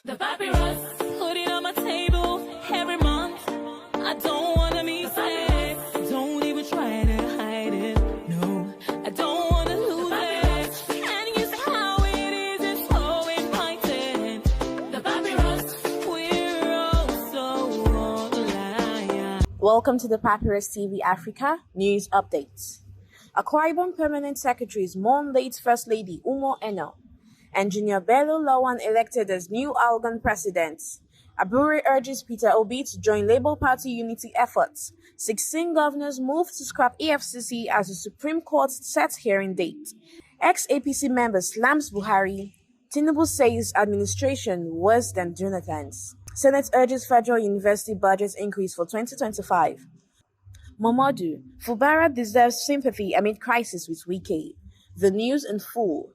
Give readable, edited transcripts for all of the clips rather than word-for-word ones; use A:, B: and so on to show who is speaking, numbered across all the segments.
A: The papyrus, put it on my table every month. I don't wanna miss it. Don't even try to hide it. No, I don't wanna lose it. And you see how it is, it's so inviting. The papyrus, we're all so online.
B: Welcome to the Papyrus TV Africa News Updates. Akwa Ibom Permanent Secretaries mourn late First Lady Mourn. Engineer Bello Lawan elected as new Algon president. Abure urges Peter Obi to join Labour Party unity efforts. 16 governors move to scrap EFCC as the Supreme Court sets hearing date. Ex-APC member slams Buhari. Tinubu says administration worse than Jonathan's. Senate urges federal university budget increase for 2025. Momodu, Fubara deserves sympathy amid crisis with Wike. The news in full.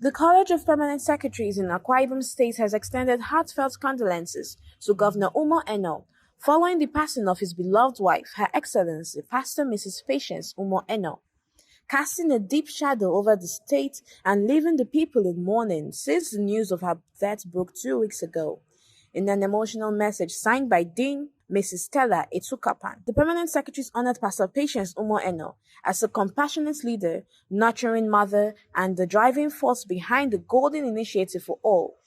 B: The College of Permanent Secretaries in Akwa Ibom State has extended heartfelt condolences to Governor Mourn following the passing of his beloved wife, Her Excellency Pastor Mrs. Patience Mourn, casting a deep shadow over the state and leaving the people in mourning since the news of her death broke 2 weeks ago. In an emotional message signed by Dean Mrs. Stella Etukapan, the Permanent Secretaries honored Pastor Patience Mourn as a compassionate leader, nurturing mother, and the driving force behind the Golden Initiative for All,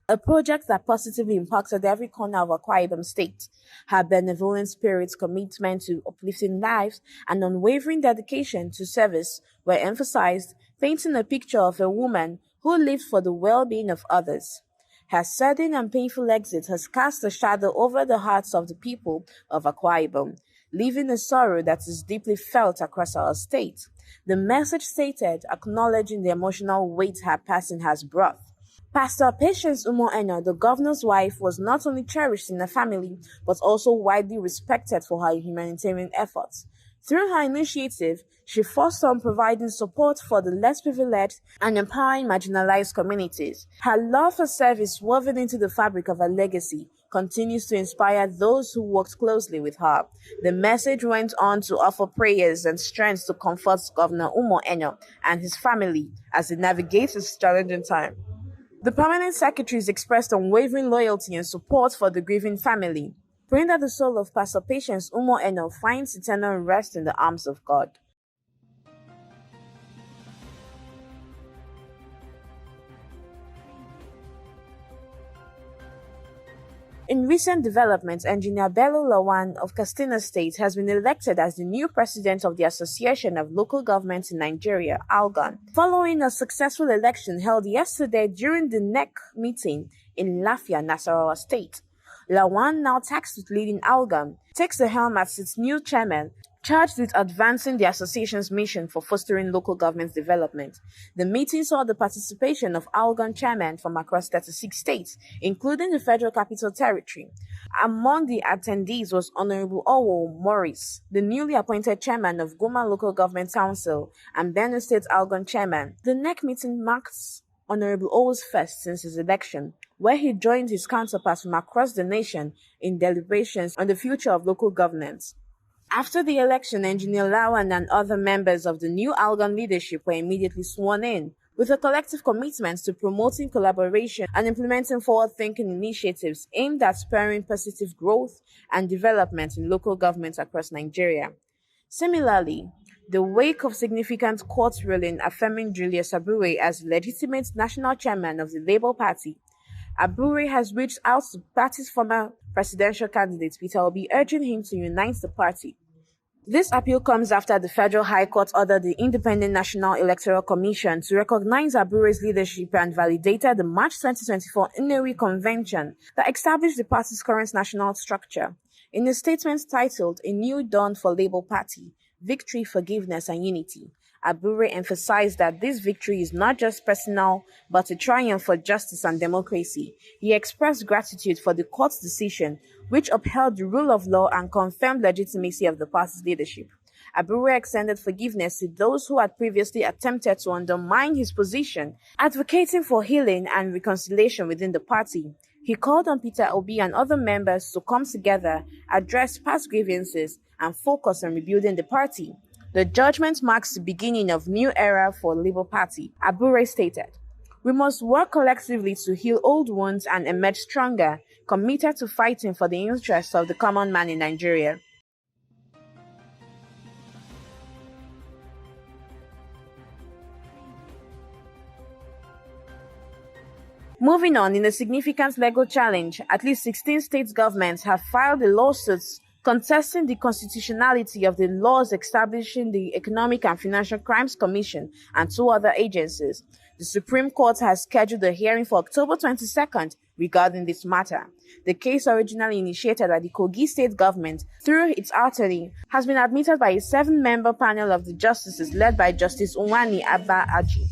B: a project that positively impacted every corner of Akwa Ibom State. Her benevolent spirit, commitment to uplifting lives, and unwavering dedication to service were emphasized, painting a picture of a woman who lived for the well-being of others. Her sudden and painful exit has cast a shadow over the hearts of the people of Akwa Ibom, leaving a sorrow that is deeply felt across our state. The message stated, acknowledging the emotional weight her passing has brought. Pastor Patience Mourn, the governor's wife, was not only cherished in the family, but also widely respected for her humanitarian efforts. Through her initiative, she focused on providing support for the less privileged and empowering marginalized communities. Her love for service, woven into the fabric of her legacy, continues to inspire those who worked closely with her. The message went on to offer prayers and strength to comfort Governor Mourn and his family as they navigate this challenging time. The Permanent Secretaries expressed unwavering loyalty and support for the grieving family, praying that the soul of Pastor Patience Mourn finds eternal rest in the arms of God. In recent developments, Engineer Bello Lawan of Katsina State has been elected as the new president of the Association of Local Governments in Nigeria, ALGON, following a successful election held yesterday during the NEC meeting in Lafia, Nasarawa State. Lawan, now tasked with leading ALGON, takes the helm as its new chairman, charged with advancing the association's mission for fostering local government development. The meeting saw the participation of ALGON chairmen from across 36 states, including the Federal Capital Territory. Among the attendees was Honorable Owo Morris, the newly appointed chairman of Goma Local Government Council and Benue State ALGON chairman. The NEC meeting marks Honorable Owo's first since his election, where he joined his counterparts from across the nation in deliberations on the future of local governance. After the election, Engineer Lawan and other members of the new ALGON leadership were immediately sworn in, with a collective commitment to promoting collaboration and implementing forward-thinking initiatives aimed at spurring positive growth and development in local governments across Nigeria. Similarly, the wake of significant court ruling affirming Julius Abure as legitimate national chairman of the Labour Party, Abure has reached out to the party's former presidential candidate Peter Obi, urging him to unite the party. This appeal comes after the Federal High Court ordered the Independent National Electoral Commission to recognize Abure's leadership and validated the March 2024 Inouye Convention that established the party's current national structure. In a statement titled A New Dawn for Labour Party, Victory, Forgiveness and Unity, Abure emphasized that this victory is not just personal, but a triumph for justice and democracy. He expressed gratitude for the court's decision, which upheld the rule of law and confirmed legitimacy of the party's leadership. Abure extended forgiveness to those who had previously attempted to undermine his position, advocating for healing and reconciliation within the party. He called on Peter Obi and other members to come together, address past grievances, and focus on rebuilding the party. The judgment marks the beginning of a new era for the Labour Party, Abure stated. We must work collectively to heal old wounds and emerge stronger, committed to fighting for the interests of the common man in Nigeria. Moving on, in a significant legal challenge, at least 16 state governments have filed lawsuits contesting the constitutionality of the laws establishing the Economic and Financial Crimes Commission and two other agencies. The Supreme Court has scheduled a hearing for October 22nd regarding this matter. The case, originally initiated by the Kogi state government through its attorney, has been admitted by a 7-member panel of the justices led by Justice Unwani Abba Aji.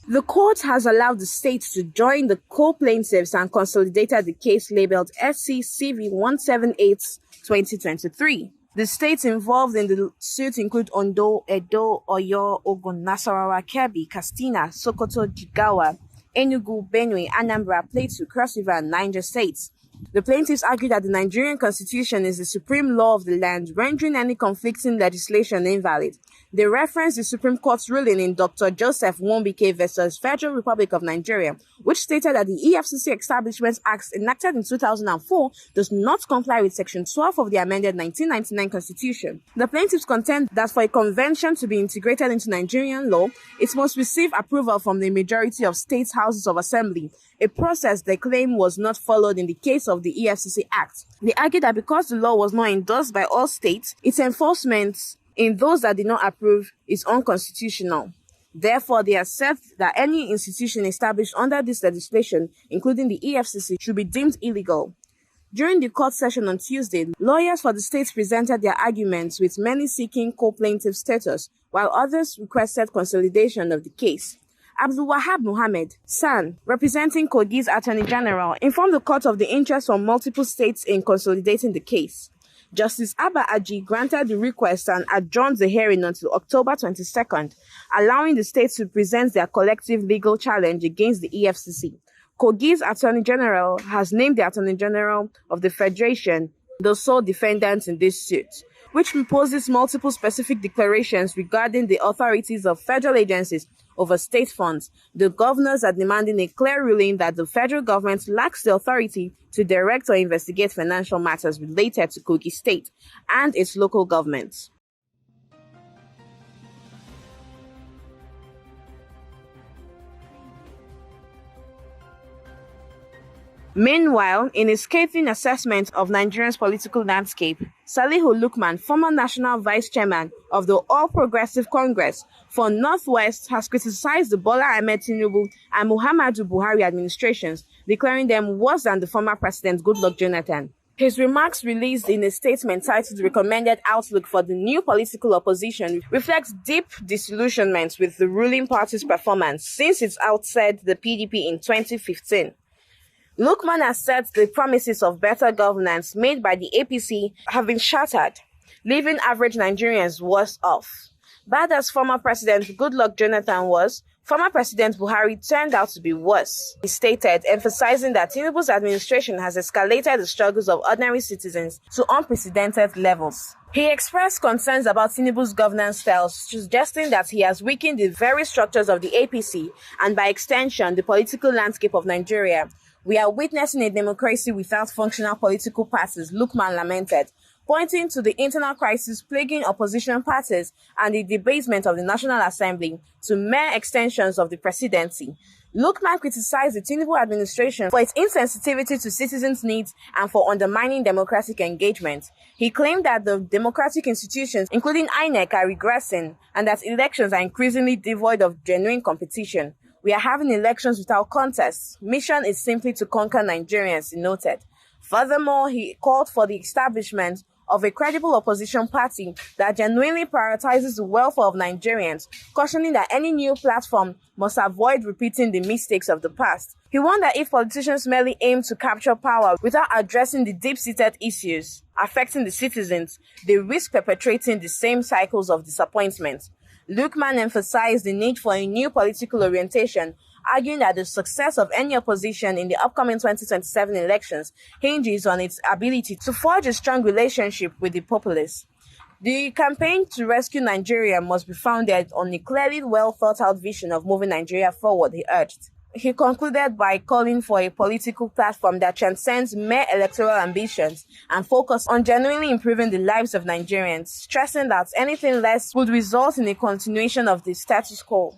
B: The court has allowed the state to join the co-plaintiffs and consolidated the case labeled SC CV 178/2023. The states involved in the suit include Ondo, Edo, Oyo, Ogun, Nasarawa, Kebbi, Katsina, Sokoto, Jigawa, Enugu, Benue, Anambra, Plateau, Cross River, and Niger states. The plaintiffs argue that the Nigerian constitution is the supreme law of the land, rendering any conflicting legislation invalid. They reference the Supreme Court's ruling in Dr. Joseph Wombike versus Federal Republic of Nigeria, which stated that the EFCC Establishment Act enacted in 2004 does not comply with Section 12 of the amended 1999 Constitution. The plaintiffs contend that for a convention to be integrated into Nigerian law, it must receive approval from the majority of state houses of assembly, a process they claim was not followed in the case of the EFCC Act. They argue that because the law was not endorsed by all states, its enforcement in those that did not approve is unconstitutional. Therefore, they assert that any institution established under this legislation, including the EFCC, should be deemed illegal. During the court session on Tuesday, lawyers for the states presented their arguments, with many seeking co-plaintiff status, while others requested consolidation of the case. Abdul Wahab Mohammed, SAN, representing Kogi's Attorney General, informed the court of the interest from multiple states in consolidating the case. Justice Abba Aji granted the request and adjourned the hearing until October 22nd, allowing the states to present their collective legal challenge against the EFCC. Kogi's Attorney General has named the Attorney General of the Federation the sole defendant in this suit, which imposes multiple specific declarations regarding the authorities of federal agencies over state funds. The governors are demanding a clear ruling that the federal government lacks the authority to direct or investigate financial matters related to Kogi State and its local governments. Meanwhile, in a scathing assessment of Nigeria's political landscape, Salihu Lukman, former national vice chairman of the All Progressive Congress for Northwest, has criticized the Bola Ahmed Tinubu and Muhammadu Buhari administrations, declaring them worse than the former president Goodluck Jonathan. His remarks, released in a statement titled "Recommended Outlook for the New Political Opposition," reflects deep disillusionment with the ruling party's performance since its outset, the PDP, in 2015. Lukman asserts the promises of better governance made by the APC have been shattered, leaving average Nigerians worse off. Bad as former President Goodluck Jonathan was, former President Buhari turned out to be worse, he stated, emphasizing that Tinubu's administration has escalated the struggles of ordinary citizens to unprecedented levels. He expressed concerns about Tinubu's governance style, suggesting that he has weakened the very structures of the APC and, by extension, the political landscape of Nigeria. We are witnessing a democracy without functional political parties, Lukman lamented, pointing to the internal crisis plaguing opposition parties and the debasement of the National Assembly to mere extensions of the presidency. Lukman criticized the Tinubu administration for its insensitivity to citizens' needs and for undermining democratic engagement. He claimed that the democratic institutions, including INEC, are regressing and that elections are increasingly devoid of genuine competition. We are having elections without contests. Mission is simply to conquer Nigerians, he noted. Furthermore, he called for the establishment of a credible opposition party that genuinely prioritizes the welfare of Nigerians, cautioning that any new platform must avoid repeating the mistakes of the past. He warned that if politicians merely aim to capture power without addressing the deep-seated issues affecting the citizens, they risk perpetrating the same cycles of disappointment. Lukman emphasized the need for a new political orientation, arguing that the success of any opposition in the upcoming 2027 elections hinges on its ability to forge a strong relationship with the populace. The campaign to rescue Nigeria must be founded on a clearly well thought out vision of moving Nigeria forward, he urged. He concluded by calling for a political platform that transcends mere electoral ambitions and focus on genuinely improving the lives of Nigerians, stressing that anything less would result in a continuation of the status quo.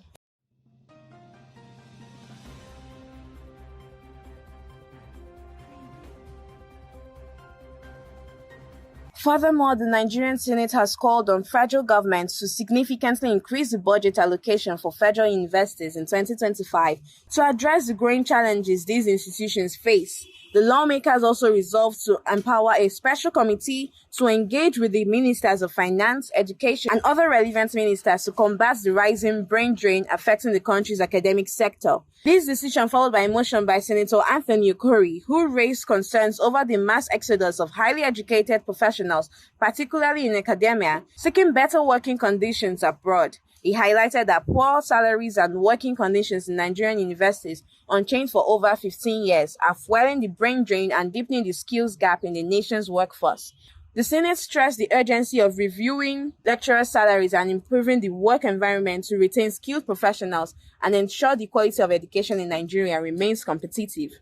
B: Furthermore, the Nigerian Senate has called on federal governments to significantly increase the budget allocation for federal universities in 2025 to address the growing challenges these institutions face. The lawmakers also resolved to empower a special committee to engage with the ministers of finance, education, and other relevant ministers to combat the rising brain drain affecting the country's academic sector. This decision followed by a motion by Senator Anthony Okori, who raised concerns over the mass exodus of highly educated professionals, particularly in academia, seeking better working conditions abroad. He highlighted that poor salaries and working conditions in Nigerian universities, unchanged for over 15 years, are fueling the brain drain and deepening the skills gap in the nation's workforce. The Senate stressed the urgency of reviewing lecturer salaries and improving the work environment to retain skilled professionals and ensure the quality of education in Nigeria remains competitive.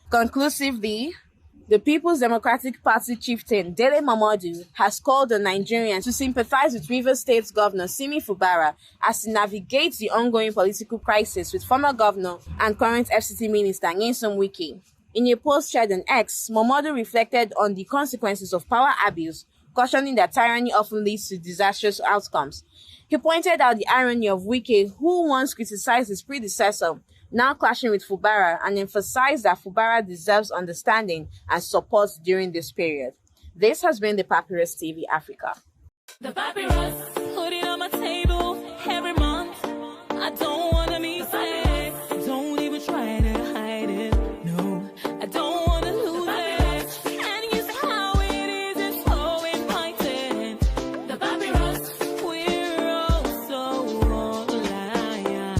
B: Conclusively, the People's Democratic Party chieftain Dele Momodu has called on Nigerians to sympathize with Rivers State Governor Simi Fubara as he navigates the ongoing political crisis with former governor and current FCT minister Nyesom Wike. In a post shared on X, Momodu reflected on the consequences of power abuse, cautioning that tyranny often leads to disastrous outcomes. He pointed out the irony of Wike, who once criticized his predecessor, now clashing with Fubara, and emphasized that Fubara deserves understanding and support during this period. This has been the Papyrus TV Africa.
A: The Papyrus.